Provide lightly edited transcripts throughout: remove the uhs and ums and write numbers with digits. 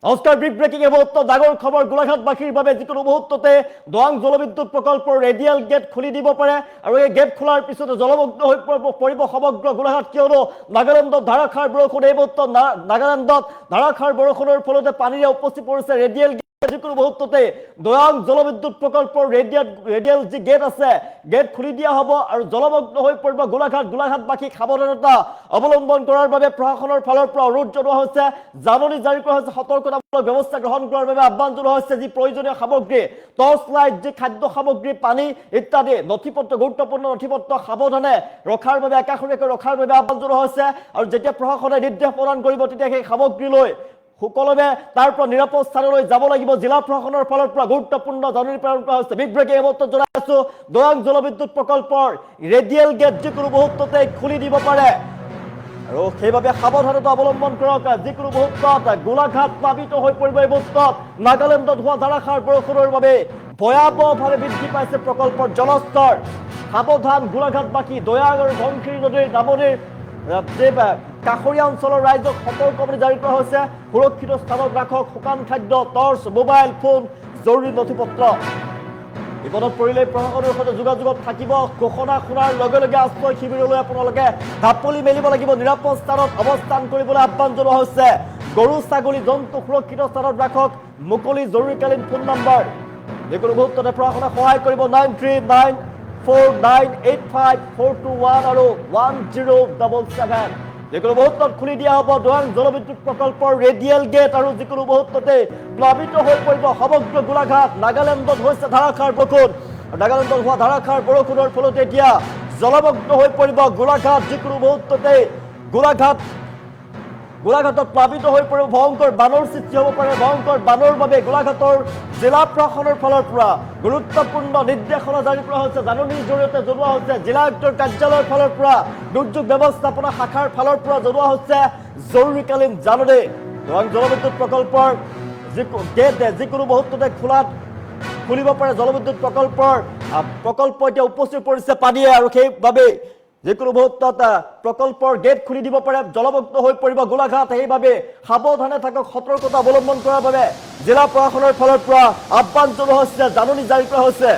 নমস্কাৰ big breaking মুহূৰ্ত ডাঙৰ খবৰ গোলাঘাটবাসীৰ বাবে যিকোনো মুহূৰ্ততে দোৱাং জলবিদ্যুৎ প্ৰকল্পৰ ৰেডিয়েল গেট খুলি দিব পাৰে আৰু এই গেট খোলাৰ পিছতে জলমগ্ন হৈ পৰিব সমগ্ৰ গোলাঘাট কিয়নো নাগালেণ্ডত ধাৰাসাৰ বৰষুণ এই মুহূৰ্তত নাগালেণ্ডত ধাৰাসাৰ বৰষুণৰ ফলতে পানীৰে উপচি পৰিছে ৰেডিয়েল যিকোনো মুহূৰ্ততে দোৱাং জলবিদ্যুৎ প্ৰকল্পৰ ৰেডিয়েল যি গেট আছে গেট খুলি দিয়া হ'ব আৰু জলমগ্ন হৈ পৰিব গোলাঘাটবাসীক সাৱধানতা অৱলম্বন কৰাৰ বাবে প্ৰশাসনৰ ফালৰ পৰা অনুৰোধ জনোৱা হৈছে জাননী জাৰি কৰা হৈছে সতৰ্কতামূলক ব্যৱস্থা গ্ৰহণ কৰাৰ বাবে আহ্বান জনোৱা হৈছে যি প্ৰয়োজনীয় সামগ্ৰী টৰ্চ লাইট যি খাদ্য সামগ্ৰী পানী ইত্যাদি নথিপত্ৰ গুৰুত্বপূৰ্ণ নথিপত্ৰ সাৱধানে ৰখাৰ বাবে একাষৰীয়াকৈ ৰখাৰ বাবে আহ্বান জনোৱা হৈছে আৰু যেতিয়া প্ৰশাসনে নিৰ্দেশ প্ৰদান কৰিব তেতিয়া সেই সামগ্ৰী লৈ সকলোৱে তাৰ পৰা নিৰাপদ স্থানলৈ যাব লাগিব জিলা প্ৰশাসনৰ ফালৰ পৰা গুৰুত্বপূৰ্ণ জাননী প্ৰেৰণ কৰা হৈছে বিগ ব্ৰেকিং মুহূৰ্তত জনাইছো দোৱাং জলবিদ্যুৎ প্ৰকল্পৰ ৰেডিয়েল গেট যিকোনো মুহূৰ্ততে খুলি দিব পাৰে আৰু সেইবাবে সাৱধানতা অৱলম্বন কৰক যিকোনো মুহূৰ্তত গোলাঘাট প্লাবিত হৈ পৰিব এই মুহূৰ্তত নাগালেণ্ডত হোৱা ধাৰাসাৰ বৰষুণৰ বাবে ভয়াৱহভাৱে বৃদ্ধি পাইছে প্ৰকল্পৰ জলস্তৰ সাৱধান গোলাঘাটবাসী দয়াং আৰু ধনশিৰি নদীৰ নামনিৰ কাষৰীয়া অঞ্চলৰ ৰাইজক সতৰ্কবাণী জাৰি কৰা হৈছে সুৰক্ষিত স্থানত ৰাখক শুকান খাদ্য টৰ্চ মোবাইল ফোন জৰুৰী নথিপত্ৰ বিপদত পৰিলে প্ৰশাসনৰ সৈতে যোগাযোগত থাকিব ঘোষণা শুনাৰ লগে লগে আশ্ৰয় শিবিৰলৈ আপোনালোকে ঢাপলি মেলিব লাগিব নিৰাপদ স্থানত অৱস্থান কৰিবলৈ আহ্বান জনোৱা হৈছে গৰু ছাগলী জন্তু সুৰক্ষিত স্থানত ৰাখক মুকলি জৰুৰীকালীন ফোন নম্বৰ যিকোনো মুহূৰ্ততে প্ৰশাসনে সহায় কৰিব 9394985421 আৰু 1077 যিকোনো মুহূৰ্তত খুলি দিয়া হ'ব দোৱাং জলবিদ্যুৎ প্ৰকল্পৰ ৰেডিয়েল গেট আৰু যিকোনো মুহূৰ্ততে প্লাবিত হৈ পৰিব সমগ্ৰ গোলাঘাট নাগালেণ্ডত হৈছে ধাৰাসাৰ বৰষুণ নাগালেণ্ডত হোৱা ধাৰাসাৰ বৰষুণৰ ফলত এতিয়া জলমগ্ন হৈ পৰিব গোলাঘাট যিকোনো মুহূৰ্ততে গোলাঘাটত প্লাবিত হৈ পৰিব ভয়ংকৰ বানৰ সৃষ্টি হ'ব পাৰে ভয়ংকৰ বানৰ বাবে গোলাঘাটৰ জিলা প্ৰশাসনৰ ফালৰ পৰা গুৰুত্বপূৰ্ণ নিৰ্দেশনা জাৰি কৰা হৈছে জাননীৰ জৰিয়তে জনোৱা হৈছে জিলা আয়ুক্তৰ কাৰ্যালয়ৰ ফালৰ পৰা দুৰ্যোগ ব্যৱস্থাপনা শাখাৰ ফালৰ পৰা জনোৱা হৈছে জৰুৰীকালীন জাননী দোৱাং জলবিদ্যুৎ প্ৰকল্পৰ যিকোনো মুহূৰ্ততে খুলিব পাৰে জলবিদ্যুৎ প্ৰকল্প এতিয়া উপচি পৰিছে পানীয়ে আৰু সেইবাবে যিকোনো মুহূৰ্তত প্ৰকল্পৰ গেট খুলি দিব পাৰে জলমগ্ন হৈ পৰিব গোলাঘাট সেইবাবে সাৱধানে থাকক সতৰ্কতা অৱলম্বন কৰাৰ বাবে জিলা প্ৰশাসনৰ ফালৰ পৰা আহ্বান জনোৱা হৈছে জাননী জাৰি কৰা হৈছে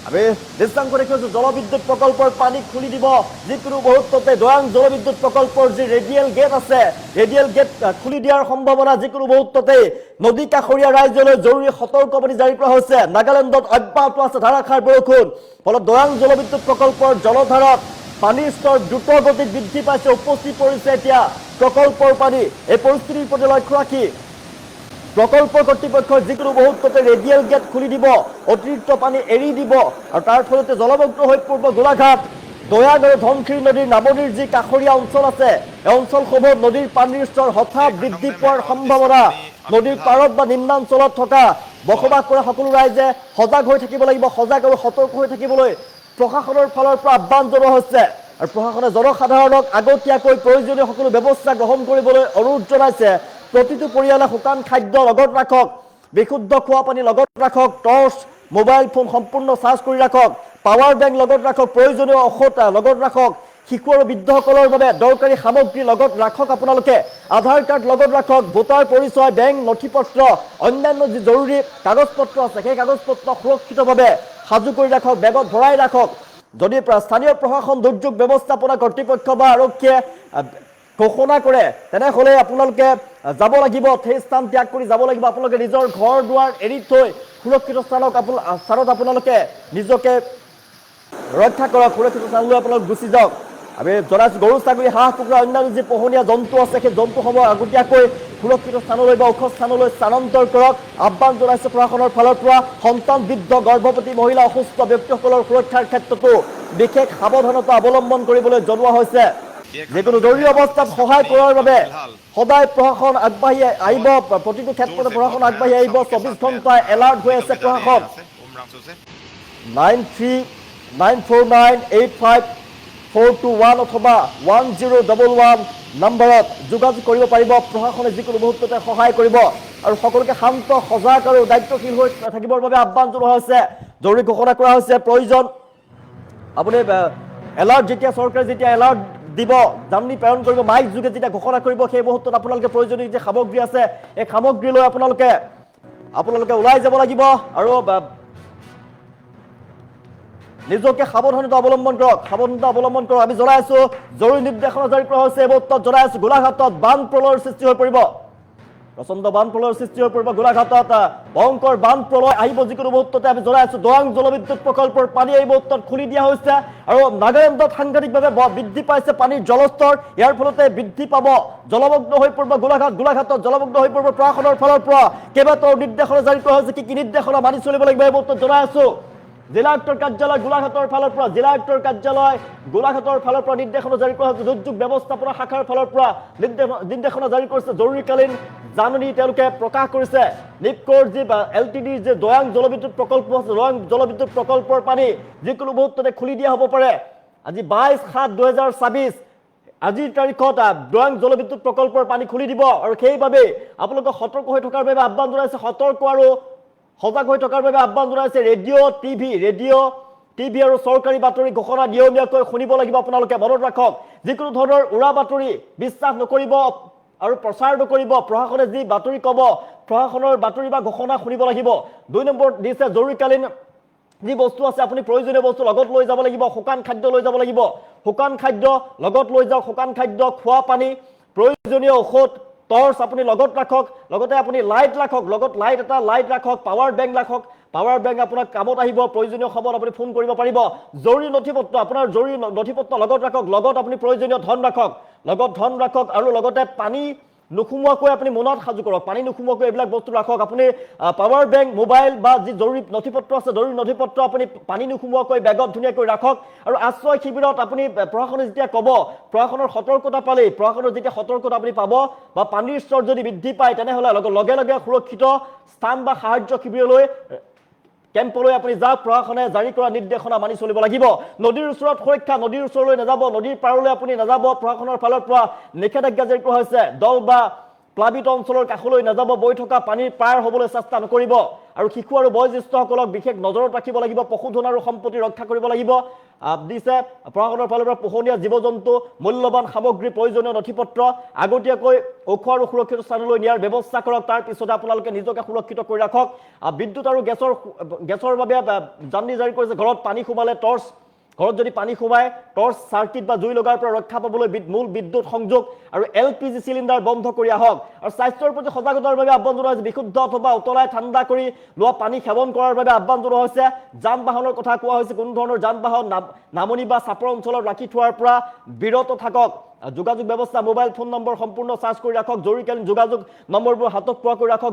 আমি দৃষ্টান্ত দেখিছো জলবিদ্যুৎ প্ৰকল্পৰ পানী খুলি দিব যিকোনো মুহূৰ্ততে দোৱাং জলবিদ্যুৎ প্ৰকল্পৰ যি ৰেডিয়েল গেট আছে ৰেডিয়েল গেট খুলি দিয়াৰ সম্ভাৱনা যিকোনো মুহূৰ্ততে নদী কাষৰীয়া ৰাইজলৈ জৰুৰী সতৰ্কবাণী জাৰি কৰা হৈছে নাগালেণ্ডত অব্যাহত আছে ধাৰাসাৰ বৰষুণ ফলত দোৱাং জলবিদ্যুৎ প্ৰকল্পৰ জলধাৰত পানীৰ স্তৰ দ্ৰুত গতিত বৃদ্ধি পাইছে উপচি পৰিছে এতিয়া প্ৰকল্পৰ পানী এই পৰিস্থিতিৰ প্ৰতি লক্ষ্য ৰাখি প্ৰকল্প কৰ্তৃপক্ষৰ যিকোনো মুহূৰ্ততে ৰেডিয়েল গেট খুলি দিব অতিৰিক্ত পানী এৰি দিব আৰু তাৰ ফলতে জলমগ্ন হৈ পৰিব গোলাঘাট দয়াং আৰু ধনশিৰি নদীৰ নামনিৰ যি কাষৰীয়া অঞ্চল আছে এই অঞ্চলসমূহত নদীৰ পানীৰ স্তৰ হঠাৎ বৃদ্ধি পোৱাৰ সম্ভাৱনা নদীৰ পাৰত বা নিম্নাঞ্চলত থকা বসবাস কৰা সকলো ৰাইজে সজাগ হৈ থাকিব লাগিব সজাগ আৰু সতৰ্ক হৈ থাকিবলৈ প্ৰশাসনৰ ফালৰ পৰা আহ্বান জনোৱা হৈছে আৰু প্ৰশাসনে জনসাধাৰণক আগতীয়াকৈ প্ৰয়োজনীয় সকলো ব্যৱস্থা গ্ৰহণ কৰিবলৈ অনুৰোধ জনাইছে প্ৰতিটো পৰিয়ালে শুকান খাদ্য লগত ৰাখক বিশুদ্ধ খোৱা পানী লগত ৰাখক টৰ্চ মোবাইল ফোন সম্পূৰ্ণ চাৰ্জ কৰি ৰাখক পাৱাৰ বেংক লগত ৰাখক প্ৰয়োজনীয় ঔষধ লগত ৰাখক শিশু আৰু বৃদ্ধসকলৰ বাবে দৰকাৰী সামগ্ৰী লগত ৰাখক আপোনালোকে আধাৰ কাৰ্ড লগত ৰাখক ভোটাৰ পৰিচয় বেংক নথিপত্ৰ অন্যান্য যি জৰুৰী কাগজপত্ৰ আছে সেই কাগজপত্ৰ সুৰক্ষিতভাৱে সাজু কৰি ৰাখক বেগত ভৰাই ৰাখক যদি স্থানীয় প্ৰশাসন দুৰ্যোগ ব্যৱস্থাপনা কৰ্তৃপক্ষ বা আৰক্ষীয়ে ঘোষণা কৰে তেনেহ'লে আপোনালোকে যাব লাগিব সেই স্থান ত্যাগ কৰি যাব লাগিব আপোনালোকে নিজৰ ঘৰ দুৱাৰ এৰি থৈ সুৰক্ষিত স্থানত আপোনালোকে নিজকে ৰক্ষা কৰক সুৰক্ষিত স্থানলৈ আপোনালোক গুচি যাওক আমি জনাইছো গৰু ছাগলী হাঁহ কুকুৰা অন্যান্য যি পোহনীয়া জন্তু আছে সেই জন্তুসমূহ আগতীয়াকৈ সুৰক্ষিত স্থানলৈ বা ওখ স্থানলৈ স্থানান্তৰ কৰক আহ্বান জনাইছে প্ৰশাসনৰ ফালৰ পৰা সন্তান বৃদ্ধ গৰ্ভৱতী মহিলা অসুস্থ ব্যক্তিসকলৰ সুৰক্ষাৰ ক্ষেত্ৰতো বিশেষ সাৱধানতা অৱলম্বন কৰিবলৈ জনোৱা হৈছে যিকোনো জৰুৰী অৱস্থাত সহায় কৰাৰ বাবে সদায় প্ৰশাসন আগবাঢ়ি আহিব প্ৰতিটো ক্ষেত্ৰতে প্ৰশাসন আগবাঢ়ি আহিব 24 ঘণ্টা এলাৰ্ট হৈ আছে প্ৰশাসন 9394985421 অথবা 1011 নম্বৰত যোগাযোগ কৰিব পাৰিব প্ৰশাসনে যিকোনো মুহূৰ্ততে সহায় কৰিব আৰু সকলোকে শান্ত সজাগ আৰু দায়িত্বশীল হৈ থাকিবৰ বাবে আহ্বান জনোৱা হৈছে জৰুৰী ঘোষণা কৰা হৈছে প্ৰয়োজন আপুনি এলাৰ্ট যেতিয়া চৰকাৰে যেতিয়া এলাৰ্ট দিব, জাননী প্ৰেৰণ কৰিব, মাইক যোগে যেতিয়া ঘোষণা কৰিব সেই মুহূৰ্তত আপোনালোকে প্ৰয়োজনীয় যে সামগ্ৰী আছে এই সামগ্ৰী লৈ আপোনালোকে ওলাই যাব লাগিব আৰু নিজকে সাৱধানতা অৱলম্বন কৰক। আমি জনাই আছো জৰুৰী নিৰ্দেশনা জাৰি কৰা হৈছে। এই মুহূৰ্তত জনাই আছো গোলাঘাটত বান প্ৰলয়ৰ সৃষ্টি হৈ পৰিব, প্ৰচণ্ড বান প্ৰলয়ৰ সৃষ্টি হৈ পৰিব। গোলাঘাটত ভয়ংকৰ বান প্ৰলয় আহিব যিকোনো মুহূৰ্ততে। আমি জনাই আছো দৰাং জলবিদ্যুৎ প্ৰকল্পৰ পানী এই মুহূৰ্তত খুলি দিয়া হৈছে আৰু নাগালেণ্ডত সাংঘাতিকভাৱে বৃদ্ধি পাইছে পানীৰ জলস্তৰ। ইয়াৰ ফলতে বৃদ্ধি পাব, জলমগ্ন হৈ পৰিব গোলাঘাটত জলমগ্ন হৈ পৰিব। প্ৰশাসনৰ ফালৰ পৰা কেইবাটাও নিৰ্দেশনা জাৰি কৰা হৈছে। কি নিৰ্দেশনা মানি চলিব লাগিব এই মুহূৰ্তত জনাই আছো। জিলা আয়ুক্তৰ কাৰ্যালয় গোলাঘাটৰ ফালৰ পৰা নিৰ্দেশনা জাৰি কৰা হৈছে। দুৰ্যোগ ব্যৱস্থাপনা শাখাৰ ফালৰ পৰা নিৰ্দেশনা জাৰি কৰিছে। জৰুৰীকালীন জাননী তেওঁলোকে প্ৰকাশ কৰিছে। নিপকোৰ যি LTDৰ যে দয়াং জলবিদ্যুৎ প্ৰকল্প আছে, দয়াং জলবিদ্যুৎ প্ৰকল্পৰ পানী যিকোনো মুহূৰ্ততে খুলি দিয়া হ'ব পাৰে। আজি 22/7/2024 আজিৰ তাৰিখত দয়াং জলবিদ্যুৎ প্ৰকল্পৰ পানী খুলি দিব আৰু সেইবাবে আপোনালোকে সতৰ্ক হৈ থকাৰ বাবে আহ্বান জনাইছে। সতৰ্ক আৰু সজাগ হৈ থকাৰ বাবে আহ্বান জনাইছে। ৰেডিঅ' টিভি আৰু চৰকাৰী বাতৰি ঘোষণা নিয়মীয়াকৈ শুনিব লাগিব। আপোনালোকে মনত ৰাখক, যিকোনো ধৰণৰ উৰা বাতৰি বিশ্বাস নকৰিব আৰু প্ৰচাৰ নকৰিব। প্ৰশাসনে যি বাতৰি ক'ব, প্ৰশাসনৰ বাতৰি বা ঘোষণা শুনিব লাগিব। 2 নম্বৰ দিছে জৰুৰীকালীন যি বস্তু আছে আপুনি প্ৰয়োজনীয় বস্তু লগত লৈ যাব লাগিব। শুকান খাদ্য লৈ যাব লাগিব, শুকান খাদ্য লগত লৈ যাওক। শুকান খাদ্য, খোৱা পানী, প্ৰয়োজনীয় ঔষধ, টৰ্চ আপুনি লগত ৰাখক। লগতে আপুনি লাইট ৰাখক, লগত লাইট ৰাখক। পাৱাৰ বেংক আপোনাৰ কামত আহিব। প্ৰয়োজনীয় সময়ত আপুনি ফোন কৰিব পাৰিব। জৰুৰী নথিপত্ৰ, আপোনাৰ জৰুৰী নথিপত্ৰ লগত ৰাখক। লগত আপুনি প্ৰয়োজনীয় ধন ৰাখক আৰু লগতে পানী নুসুমোৱাকৈ আপুনি মনত সাজু কৰক। পানী নুসুমোৱাকৈ এইবিলাক বস্তু ৰাখক। আপুনি পাৱাৰ বেংক, মোবাইল বা যি জৰুৰী নথিপত্ৰ আছে, জৰুৰী নথিপত্ৰ আপুনি পানী নুসুমোৱাকৈ বেগত ধুনীয়াকৈ ৰাখক। আৰু আশ্ৰয় শিবিৰত আপুনি প্ৰশাসনে যেতিয়া ক'ব, প্ৰশাসনৰ সতৰ্কতা পালেই, প্ৰশাসনৰ যেতিয়া সতৰ্কতা আপুনি পাব বা পানীৰ স্তৰ যদি বৃদ্ধি পায় তেনেহ'লে লগে লগে সুৰক্ষিত স্থান বা সাহায্য শিবিৰলৈ কেম্পলৈ আপুনি যাওক। প্ৰশাসনে জাৰি কৰা নিৰ্দেশনা মানি চলিব লাগিব। নদীৰ ওচৰত সুৰক্ষা, নদীৰ ওচৰলৈ নাযাব, নদীৰ পাৰলৈ আপুনি নাযাব। প্ৰশাসনৰ ফালৰ পৰা নিষেধাজ্ঞা জাৰি কৰা হৈছে। দল বা প্লাবিত অঞ্চলৰ কাষলৈ নাযাব, বৈ থকা পানীৰ পাৰ হ'বলৈ চেষ্টা নকৰিব। আৰু শিশু আৰু বয়োজ্যেষ্ঠসকলক বিশেষ নজৰত ৰাখিব লাগিব। পশুধন আৰু সম্পত্তি ৰক্ষা কৰিব লাগিব। দিছে প্ৰশাসনৰ ফালৰ পৰা পোহনীয়া জীৱ জন্তু, মূল্যৱান সামগ্ৰী, প্ৰয়োজনীয় নথিপত্ৰ আগতীয়াকৈ ওখ আৰু সুৰক্ষিত স্থানলৈ নিয়াৰ ব্যৱস্থা কৰক। তাৰ পিছতে আপোনালোকে নিজকে সুৰক্ষিত কৰি ৰাখক। বিদ্যুৎ আৰু গেছৰ বাবে জাননী জাৰি কৰিছে। ঘৰত পানী সোমালে টৰ্চ, ঘৰত যদি পানী সোমায় টৰ্চ, চাৰ্কিট বা জুই লগাৰ পৰা ৰক্ষা পাবলৈ মূল বিদ্যুৎ সংযোগ আৰু LPG চিলিণ্ডাৰ বন্ধ কৰি আহক। আৰু স্বাস্থ্যৰ প্ৰতি সজাগতাৰ বাবে আহ্বান জনোৱা হৈছে। বিশুদ্ধ অথবা উতলাই ঠাণ্ডা কৰি লোৱা পানী সেৱন কৰাৰ বাবে আহ্বান জনোৱা হৈছে। যান বাহনৰ কথা কোৱা হৈছে। কোনো ধৰণৰ যান বাহন নামনি বা চাপৰ অঞ্চলত ৰাখি থোৱাৰ পৰা বিৰত থাকক। যোগাযোগ ব্যৱস্থা, মোবাইল ফোন নম্বৰ সম্পূৰ্ণ চাৰ্জ কৰি ৰাখক। জৰুৰীকালীন যোগাযোগ নম্বৰবোৰ হাতত পোৱাকৈ ৰাখক।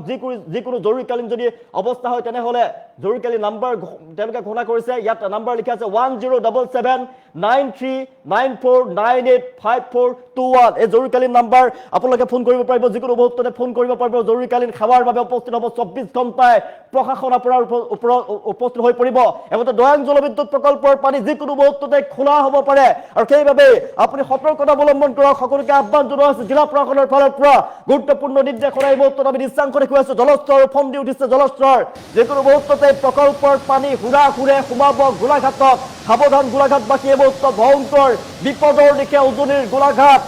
যিকোনো জৰুৰীকালীন যদি অৱস্থা হয় তেনেহ'লে জৰুৰীকালীন নাম্বাৰ তেওঁলোকে ঘোষণা কৰিছে। ইয়াত নাম্বাৰ লিখা আছে 107793398542 এই জৰুৰীকালীন নাম্বাৰ। আপোনালোকে ফোন কৰিব পাৰিব, যিকোনো মুহূৰ্ততে ফোন কৰিব পাৰিব। জৰুৰীকালীন সেৱাৰ বাবে উপস্থিত হ'ব 24 ঘণ্টাই প্ৰশাসন আপোনাৰ ওপৰত উপস্থিত হৈ পৰিব। লগতে দয়াং জলবিদ্যুৎ প্ৰকল্পৰ পানী যিকোনো মুহূৰ্ততে খোলা হ'ব পাৰে আৰু সেইবাবে আপুনি সতৰ্কতা অৱলম্বন কৰক। সকলোকে আহ্বান জনোৱা হৈছে। জিলা প্ৰশাসনৰ ফালৰ পৰা গুৰুত্বপূৰ্ণ নিৰ্দেশনা এই মুহূৰ্তত আমি দৃশ্যাংশ দেখুৱাই আছো। জলস্তৰ ফন্দি উঠিছে। জলস্তৰ যিকোনো মুহূৰ্ততে প্ৰকল্পৰ পানী হুৰে সোমাব গোলাঘাটত। সাৱধান গোলাঘাটবাসী। এই মুহূৰ্তত ভয়ংকৰ বিপদৰ দিশে উজনিৰ গোলাঘাট।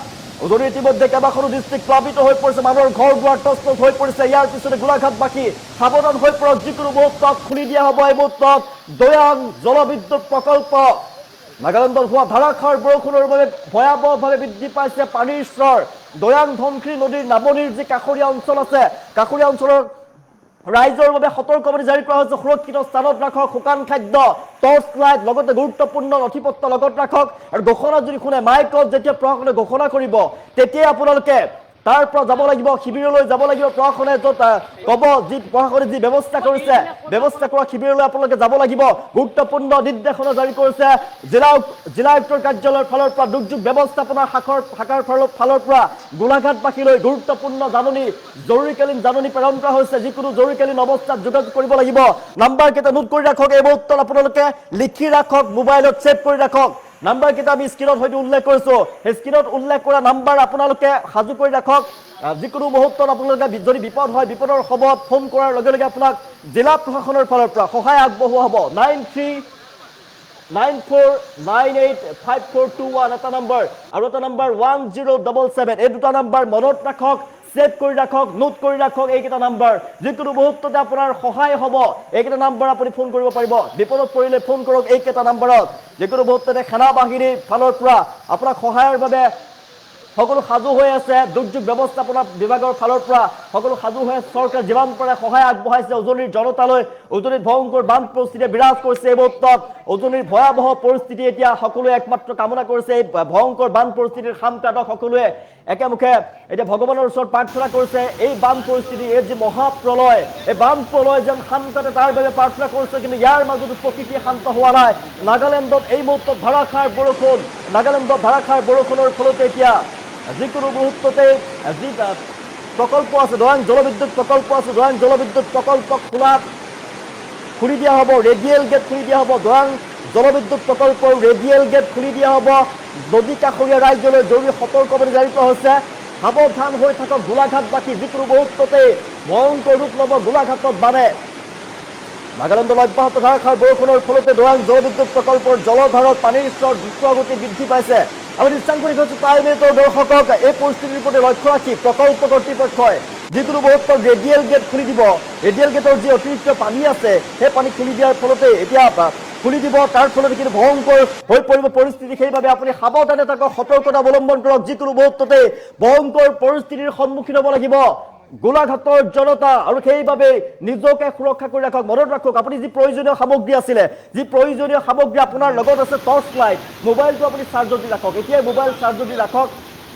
উজনিৰ ইতিমধ্যে কেইবাখনো ডিষ্ট্ৰিক্ট প্লাবিত হৈ পৰিছে। মানুহৰ ঘৰ দুৱাৰ তছনছ হৈ পৰিছে। ইয়াৰ পিছতে গোলাঘাটবাসী সাৱধান হৈ পৰক। যিকোনো মুহূৰ্তত খুলি দিয়া হ'ব এই মুহূৰ্তত দয়াং জলবিদ্যুৎ প্ৰকল্প। নাগালেণ্ডত হোৱা ধাৰাসাৰ বৰষুণৰ বাবে ভয়াৱহভাৱে বৃদ্ধি পাইছে পানীৰ স্তৰ। দয়াং ধনশিৰি নদীৰ নামনিৰ যি কাষৰীয়া অঞ্চল আছে, কাষৰীয়া অঞ্চলৰ ৰাইজৰ বাবে সতৰ্কবাণী জাৰি কৰা হৈছে। সুৰক্ষিত স্থানত ৰাখক। শুকান খাদ্য, টৰ্চ লাইট, লগতে গুৰুত্বপূৰ্ণ নথিপত্ৰ লগত ৰাখক। আৰু ঘোষণা যদি শুনে, মাইকত যেতিয়া প্ৰশাসনে ঘোষণা কৰিব তেতিয়াই আপোনালোকে তাৰ পৰা যাব লাগিব, শিবিৰলৈ যাব লাগিব। প্ৰশাসনে য'ত ক'ব, প্ৰশাসনে যি ব্যৱস্থা কৰিছে, ব্যৱস্থা কৰা শিবিৰলৈ আপোনালোকে যাব লাগিব। গুৰুত্বপূৰ্ণ নিৰ্দেশনা জাৰি কৰিছে জিলা আয়ুক্তৰ কাৰ্যালয়ৰ ফালৰ পৰা। দুৰ্যোগ ব্যৱস্থাপনা শাখাৰ ফালৰ পৰা গোলাঘাটবাসীলৈ গুৰুত্বপূৰ্ণ জাননী, জৰুৰীকালীন জাননী প্ৰেৰণ কৰা হৈছে। যিকোনো জৰুৰীকালীন অৱস্থাত যোগাযোগ কৰিব লাগিব। নাম্বাৰ কেইটা নোট কৰি ৰাখক। এই মুহূৰ্তত আপোনালোকে লিখি ৰাখক, মোবাইলত ছেভ কৰি ৰাখক। নাম্বাৰ কেইটা আমি স্ক্ৰীনত হয়তো উল্লেখ কৰিছো। সেই স্ক্ৰীনত উল্লেখ কৰা নাম্বাৰ আপোনালোকে সাজু কৰি ৰাখক। যিকোনো মুহূৰ্তত আপোনালোকে যদি বিপদ হয়, বিপদৰ সময়ত ফোন কৰাৰ লগে লগে আপোনাক জিলা প্ৰশাসনৰ ফালৰ পৰা সহায় আগবঢ়োৱা হ'ব। 94985421 এটা নম্বৰ আৰু এটা নম্বৰ 1077 এই দুটা নম্বৰ মনত ৰাখক সেভ কৰি ৰাখক নোট কৰি ৰাখক এইকেইটা নম্বৰ যিকোনো মুহূৰ্ততে আপোনাৰ সহায় হ'ব এইকেইটা নম্বৰ আপুনি ফোন কৰিব পাৰিব বিপদত পৰিলে ফোন কৰক এইকেইটা নম্বৰত যিকোনো মুহূৰ্ততে সেনা বাহিনীৰ ফালৰ পৰা আপোনাক সহায়ৰ বাবে সকলো সাজু হৈ আছে দুৰ্যোগ ব্যৱস্থাপনা বিভাগৰ ফালৰ পৰা সকলো সাজু হৈ চৰকাৰ যিমান পাৰে সহায় আগবঢ়াইছে উজনিৰ জনতালৈ উজনিত ভয়ংকৰ বান পৰিস্থিতি বিৰাজ কৰিছে এই মুহূৰ্তত উজনিৰ ভয়াৱহ পৰিস্থিতি এতিয়া সকলোৱে একমাত্ৰ কামনা কৰিছে এই ভয়ংকৰ বান পৰিস্থিতিৰ সামকাদক সকলোৱে একেমুখে এতিয়া ভগৱানৰ ওচৰত প্ৰাৰ্থনা কৰিছে এই বান পৰিস্থিতি এই যে মহাপ্ৰলয় এই বান প্ৰলয় যেন শান্ততে তাৰ বাবে প্ৰাৰ্থনা কৰিছে কিন্তু ইয়াৰ মাজতো প্ৰকৃতি শান্ত হোৱা নাই নাগালেণ্ডত এই মুহূৰ্তত ধাৰাসাৰ বৰষুণ নাগালেণ্ডত ধাৰাসাৰ বৰষুণৰ ফলতে এতিয়া যিকোনো মুহূৰ্ততে যি প্ৰকল্প আছে দৰাং জলবিদ্যুৎ প্ৰকল্প আছে দৰাং জলবিদ্যুৎ প্ৰকল্প খুলি দিয়া হ'ব ৰেডিয়েল গেট খুলি দিয়া হ'ব দৰাং জলবিদ্যুৎ প্ৰকল্পৰ ৰেডিয়েল গেট খুলি দিয়া হ'ব নদী কাষৰীয়া ৰাজ্যলৈ জৰুৰী সতৰ্কবাণী জাৰি কৰা হৈছে সাৱধান হৈ থাকক গোলাঘাটবাসী যিকোনো মুহূৰ্ততে ভয়ংকৰ ৰূপ ল'ব গোলাঘাটত বানে নাগালেণ্ডত অব্যাহত ধাৰাসাৰ বৰষুণৰ ফলতে দৰাং জলবিদ্যুৎ প্ৰকল্পৰ জলধাৰত পানীৰ স্তৰ দ্ৰুতগতিত বৃদ্ধি পাইছে আমি নিশ্চয় কৈছো প্ৰাইম মিনিটৰ দৰ্শকক এই পৰিস্থিতিৰ প্ৰতি লক্ষ্য ৰাখি প্ৰকল্প কৰ্তৃপক্ষই যিকোনো মুহূৰ্তত ৰেডিয়েল গেট খুলি দিব ৰেডিয়েল গেটৰ যি অতিৰিক্ত পানী আছে সেই পানী খুলি দিয়াৰ ফলতে এতিয়া খুলি দিব তাৰ ফলত কিন্তু ভয়ংকৰ হৈ পৰিব পৰিস্থিতি সেইবাবে আপুনি সাৱধানে থাকক সতৰ্কতা অৱলম্বন কৰক যিকোনো মুহূৰ্ততে ভয়ংকৰ পৰিস্থিতিৰ সন্মুখীন হ'ব লাগিব গোলাঘাটৰ জনতা আৰু সেইবাবে নিজকে সুৰক্ষা কৰি ৰাখক মনত ৰাখক আপুনি যি প্ৰয়োজনীয় সামগ্ৰী আছিলে যি প্ৰয়োজনীয় সামগ্ৰী আপোনাৰ লগত আছে টৰ্চ লাইট মোবাইলটো আপুনি চাৰ্জত দি ৰাখক এতিয়া মোবাইল চাৰ্জত দি ৰাখক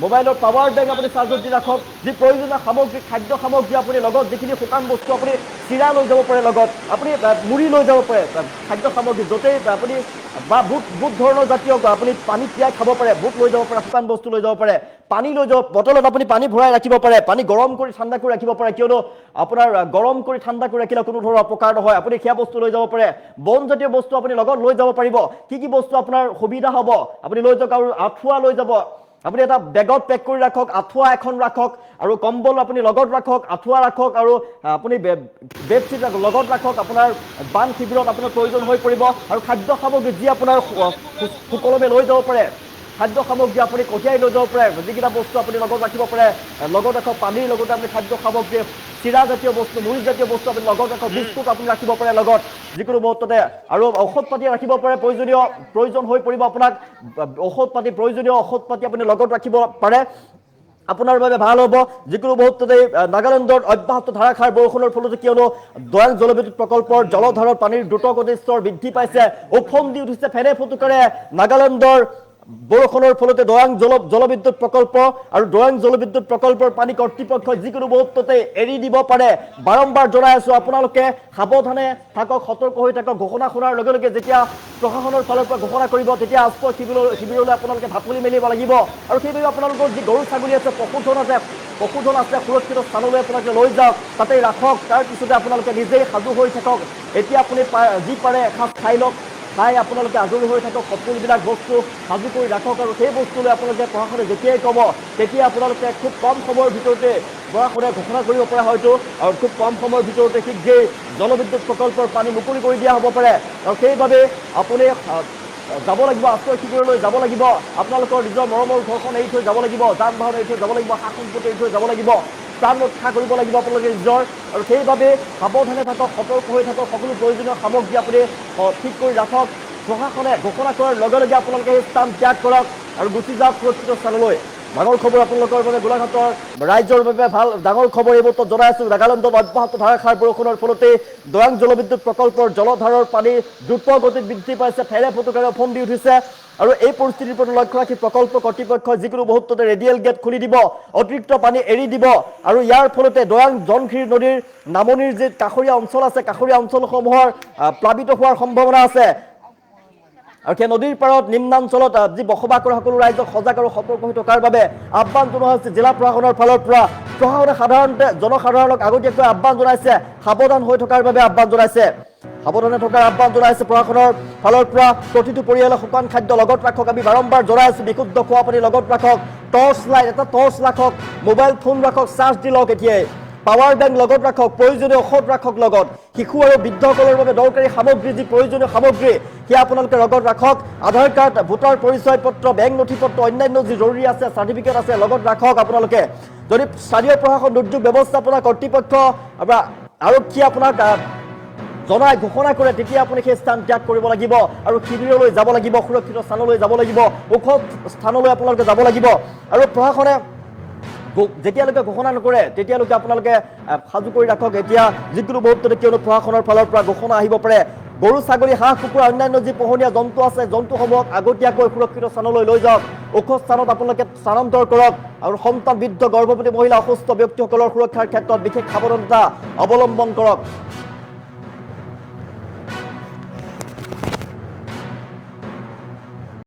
মোবাইলৰ পাৱাৰ বেংক আপুনি চাৰ্জত দি ৰাখক যি প্ৰয়োজনীয় সামগ্ৰী খাদ্য সামগ্ৰী আপুনি লগত যিখিনি শুকান বস্তু আপুনি চিৰা লৈ যাব পাৰে লগত আপুনি মুড়ি লৈ যাব পাৰে খাদ্য সামগ্ৰী য'তেই আপুনি বা বুট ধৰণৰ জাতীয় আপুনি পানী তিয়াই খাব পাৰে বুট লৈ যাব পাৰে শুকান বস্তু লৈ যাব পাৰে পানী লৈ যাব বটলত আপুনি পানী ভৰাই ৰাখিব পাৰে পানী গৰম কৰি ঠাণ্ডা কৰি ৰাখিব পাৰে কিয়নো আপোনাৰ গৰম কৰি ঠাণ্ডা কৰি ৰাখিলে কোনো ধৰণৰ অপকাৰ নহয় আপুনি সেয়া বস্তু লৈ যাব পাৰে বনজাতীয় বস্তু আপুনি লগত লৈ যাব পাৰিব কি বস্তু আপোনাৰ সুবিধা হ'ব আপুনি লৈ যাওক আৰু আঁঠুৱা লৈ যাব আপুনি এটা বেগত পেক কৰি ৰাখক আঁঠুৱা এখন ৰাখক আৰু কম্বল আপুনি লগত ৰাখক আঁঠুৱা ৰাখক আৰু আপুনি বেডশ্বীট লগত ৰাখক আপোনাৰ বান শিবিৰত আপোনাৰ প্ৰয়োজন হৈ পৰিব আৰু খাদ্য সামগ্ৰী যি আপোনাৰ সুকলমে লৈ যাব পাৰে খাদ্য সামগ্ৰী আপুনি কঢ়িয়াই লৈ যাব পাৰে যিকেইটা বস্তু আপুনি লগত ৰাখিব পাৰে লগত ৰাখক পানীৰ লগতে আপুনি খাদ্য সামগ্ৰী চিৰা জাতীয় বস্তু মুড়ি জাতীয় বস্তু আপুনি লগত ৰাখক বিস্কুট আপুনি ৰাখিব পাৰে লগত যিকোনো মুহূৰ্ততে আৰু ঔষধ পাতি ৰাখিব পাৰে প্ৰয়োজন হৈ পৰিব আপোনাক ঔষধ পাতি প্ৰয়োজনীয় ঔষধ পাতি আপুনি লগত ৰাখিব পাৰে আপোনাৰ বাবে ভাল হ'ব যিকোনো মুহূৰ্ততে নাগালেণ্ডৰ অব্যাহত ধাৰাসাৰ বৰষুণৰ ফলতে কিয়নো দৰাং জলবিদ্যুৎ প্ৰকল্পৰ জলধাৰৰ পানীৰ দ্ৰুতগতিত স্তৰ বৃদ্ধি পাইছে ওফন্দি উঠিছে ফেনে ফুটুকাৰে নাগালেণ্ডৰ বৰষুণৰ ফলতে দৰাং জলবিদ্যুৎ প্ৰকল্প আৰু দৰাং জলবিদ্যুৎ প্ৰকল্পৰ পানী কৰ্তৃপক্ষই যিকোনো মুহূৰ্ততে এৰি দিব পাৰে বাৰম্বাৰ জনাই আছো আপোনালোকে সাৱধানে থাকক সতৰ্ক হৈ থাকক ঘোষণা শুনাৰ লগে লগে যেতিয়া প্ৰশাসনৰ ফালৰ পৰা ঘোষণা কৰিব তেতিয়া আশ্ৰয় শিবিৰলৈ আপোনালোকে ঢাপলি মেলিব লাগিব আৰু সেইবাবে আপোনালোকৰ যি গৰু ছাগলী আছে পশুধন আছে সুৰক্ষিত স্থানলৈ আপোনালোকে লৈ যাওক তাতে ৰাখক তাৰপিছতে আপোনালোকে নিজেই সাজু হৈ থাকক এতিয়া আপুনি যি পাৰে এসাঁজ খাই লওক খাই আপোনালোকে আজৰি হৈ থাকক সকলোবিলাক বস্তু সাজু কৰি ৰাখক আৰু সেই বস্তুলৈ আপোনালোকে প্ৰশাসনে যেতিয়াই ক'ব তেতিয়া আপোনালোকে খুব কম সময়ৰ ভিতৰতে প্ৰশাসনে ঘোষণা কৰিব পাৰে হয়তো আৰু খুব কম সময়ৰ ভিতৰতে শীঘ্ৰেই জলবিদ্যুৎ প্ৰকল্পৰ পানী মুকলি কৰি দিয়া হ'ব পাৰে আৰু সেইবাবে আপুনি যাব লাগিব আশ্ৰয় শিবিৰলৈ যাব লাগিব আপোনালোকৰ নিজৰ মৰমৰ ঘৰখন এৰি থৈ যাব লাগিব যান বাহন এৰি থৈ যাব লাগিব সা সম্পত্তি এৰি থৈ যাব লাগিব প্ৰাণ ৰক্ষা কৰিব লাগিব আপোনালোকে নিজৰ আৰু সেইবাবে সাৱধানে থাকক সতৰ্ক হৈ থাকক সকলো প্ৰয়োজনীয় সামগ্ৰী আপুনি ঠিক কৰি ৰাখক প্ৰশাসনে ঘোষণা কৰাৰ লগে লগে আপোনালোকে সেই স্থান ত্যাগ কৰক আৰু গুচি যাওক সুৰক্ষিত স্থানলৈ ডাঙৰ খবৰ আপোনালোকৰ বাবে গোলাঘাটৰ ৰাইজৰ বাবে ভাল ডাঙৰ খবৰ এই মুহূৰ্তত জনাই আছো নাগালেণ্ডত অব্যাহত ধাৰাসাৰ বৰষুণৰ ফলতে দৰাং জলবিদ্যুৎ প্ৰকল্পৰ জলধাৰৰ পানী দ্ৰুত গতিত বৃদ্ধি পাইছে ফেনে ফুটুকাৰে ওফন্দি উঠিছে আৰু এই পৰিস্থিতিৰ প্ৰতি লক্ষ্য ৰাখি প্ৰকল্প কৰ্তৃপক্ষই যিকোনো মুহূৰ্ততে ৰেডিয়েল গেট খুলি দিব অতিৰিক্ত পানী এৰি দিব আৰু ইয়াৰ ফলতে দৰাং জনশিৰি নদীৰ নামনিৰ যি কাষৰীয়া অঞ্চল আছে কাষৰীয়া অঞ্চলসমূহৰ প্লাবিত হোৱাৰ সম্ভাৱনা আছে আৰু সেই নদীৰ পাৰত নিম্নাঞ্চলত যি বসবাস কৰা সকলো ৰাইজক সজাগ আৰু সতৰ্ক হৈ থকাৰ বাবে আহ্বান জনোৱা হৈছে জিলা প্ৰশাসনৰ ফালৰ পৰা প্ৰশাসনে সাধাৰণতে জনসাধাৰণক আগতীয়াকৈ আহ্বান জনাইছে সাৱধান হৈ থকাৰ বাবে আহ্বান জনাইছে সাৱধানে থকাৰ আহ্বান জনাইছে প্ৰশাসনৰ ফালৰ পৰা প্ৰতিটো পৰিয়ালে শুকান খাদ্য লগত ৰাখক আমি বাৰম্বাৰ জনাই আছো বিশুদ্ধ খোৱা পানী লগত ৰাখক টৰ্চ লাইট এটা টৰ্চ ৰাখক মোবাইল ফোন ৰাখক চাৰ্জ দি লওক এতিয়াই পাৱাৰ বেংক লগত ৰাখক, প্ৰয়োজনীয় ঔষধ ৰাখক লগত, শিশু আৰু বৃদ্ধসকলৰ বাবে দৰকাৰী সামগ্ৰী যি প্ৰয়োজনীয় সামগ্ৰী সেয়া আপোনালোকে লগত ৰাখক, আধাৰ কাৰ্ড, ভোটাৰ পৰিচয় পত্ৰ, বেংক নথিপত্ৰ, অন্যান্য যি জৰুৰী আছে চাৰ্টিফিকেট আছে লগত ৰাখক আপোনালোকে। যদি স্থানীয় প্ৰশাসন, দুৰ্যোগ ব্যৱস্থাপনা কৰ্তৃপক্ষ বা আৰক্ষী আপোনাক জনাই ঘোষণা কৰে তেতিয়া আপুনি সেই স্থান ত্যাগ কৰিব লাগিব আৰু শিবিৰলৈ যাব লাগিব, সুৰক্ষিত স্থানলৈ যাব লাগিব, ওখ স্থানলৈ আপোনালোকে যাব লাগিব। আৰু প্ৰশাসনে যেতিয়ালৈকে ঘোষণা নকৰে তেতিয়ালৈকে আপোনালোকে সাজু কৰি ৰাখক। এতিয়া যিকোনো মুহূৰ্ততে কিয়নো প্ৰশাসনৰ ফালৰ পৰা ঘোষণা আহিব পাৰে। গৰু, ছাগলী, হাঁহ, কুকুৰা, অন্যান্য যি পোহনীয়া জন্তু আছে জন্তুসমূহক আগতীয়াকৈ সুৰক্ষিত স্থানলৈ লৈ যাওক, ওখ স্থানত আপোনালোকে স্থানান্তৰ কৰক। আৰু সন্তান, বৃদ্ধ, গৰ্ভৱতী মহিলা, অসুস্থ ব্যক্তিসকলৰ সুৰক্ষাৰ ক্ষেত্ৰত বিশেষ সাৱধানতা অৱলম্বন কৰক।